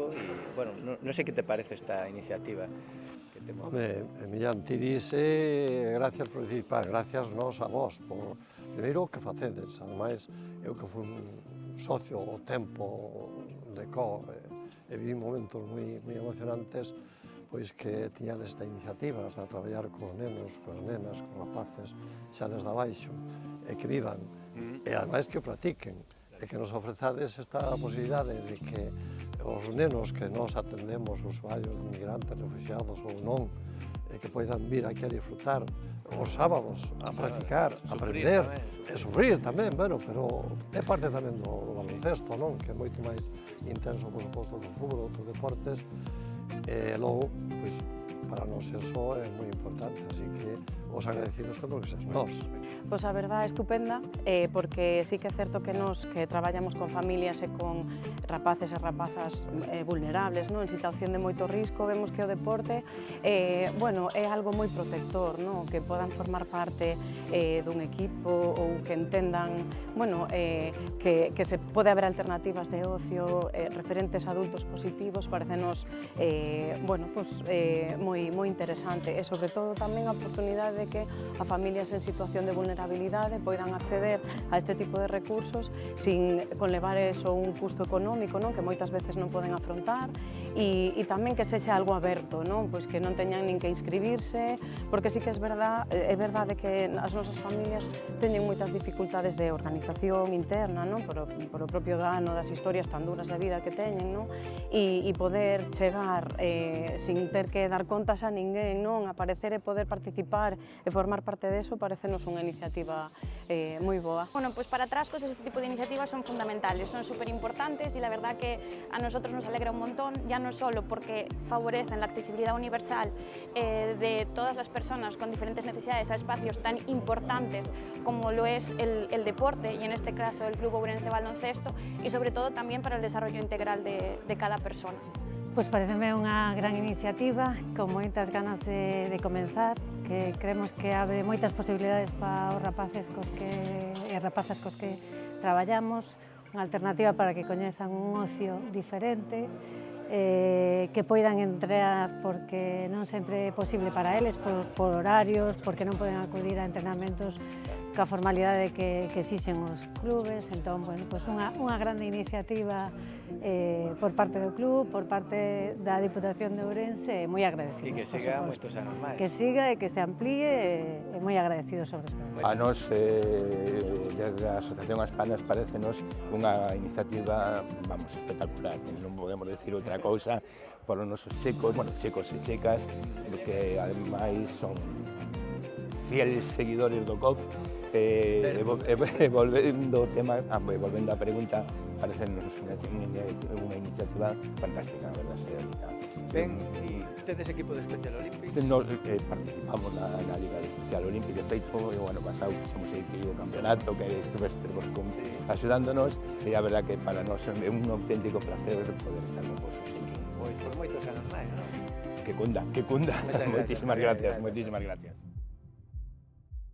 risco e, bueno, non sei que te parece esta iniciativa que temos. Home, Emiliano, ti dis, gracias por participar, gracias nós a vos, por primeiro o que facedes, ademais, eu que fui un socio o tempo de CO, e viví momentos moi emocionantes, pois que tiñades esta iniciativa para traballar cos nenos, coas nenas, cos rapaces, xa desde abaixo, e que vivan, e ademais que o practiquen, e que nos ofrezades esta posibilidade de que os nenos que nós atendemos, usuarios migrantes, refugiados ou non, e que poidan vir aquí a disfrutar os sábados, a practicar, a aprender, e sufrir tamén, bueno, pero é parte tamén do baloncesto, non? Que é moito máis intenso, por suposto, que o fútbol, outros deportes, e logo, pois, para nós eso é moi importante, así que os agradecidos temos que ser nós. Pois a verdade é estupenda, porque sí que é certo que nós que traballamos con familias e con rapaces e rapazas vulnerables, en situación de moito risco, vemos que o deporte bueno, é algo moi protector, que podan formar parte dun equipo ou que entendan bueno, que se pode haber alternativas de ocio, referentes adultos positivos, parecenos bueno, pues, moi interesante e sobre todo tamén a oportunidade de que a familias en situación de vulnerabilidade poidan acceder a este tipo de recursos sin conlevar eso un custo económico, que moitas veces non poden afrontar e tamén que sexa algo aberto, pois que non teñan nin que inscribirse, porque sí que é verdade que as nosas familias teñen moitas dificultades de organización interna, por o propio dano das historias tan duras da vida que teñen, e poder chegar sin ter que dar contas a ninguén, aparecer e poder participar e formar parte deso, parecenos unha iniciativa moi boa. Bueno, pues para Trascos este tipo de iniciativas son fundamentales, son súper importantes y la verdad que a nosotros nos alegra un montón, ya no solo porque favorecen la accesibilidad universal de todas las personas con diferentes necesidades a espacios tan importantes como lo es el deporte y en este caso el Club Ourense Baloncesto y sobre todo también para el desarrollo integral de cada persona. Pois pareceme unha gran iniciativa, con moitas ganas de comenzar, que creemos que abre moitas posibilidades para os rapaces e rapazas cos que traballamos, unha alternativa para que coñezan un ocio diferente, que poidan entrar porque non sempre é posible para eles, por horarios, porque non poden acudir a entrenamentos coa formalidade que exixen os clubes. Entón, bueno, pues unha grande iniciativa por parte do club, por parte da Diputación de Ourense, moi agradecidos. E que siga moitos anos máis. Que siga e que se amplíe, e moi agradecidos sobre todo. A nos, desde a Asociación As Panas, parecenos unha iniciativa, vamos, espectacular, non podemos decir outra cousa, por os nosos chicos, bueno, chicos e chicas, que ademais son fieles seguidores do COP, volvendo a pregunta, parecenos unha iniciativa fantástica, a verdad, Ben, e tedes equipo de Especial Olímpic? Nos participamos na Liga de Especial Olímpic, de feito, o ano pasado fixemos aí o campeonato, que estuvestes axudándonos, e a verdad que para nós é un auténtico placer poder estar con vos aquí. Pois por moitos anos máis, non? Que cunda. Moitísimas gracias.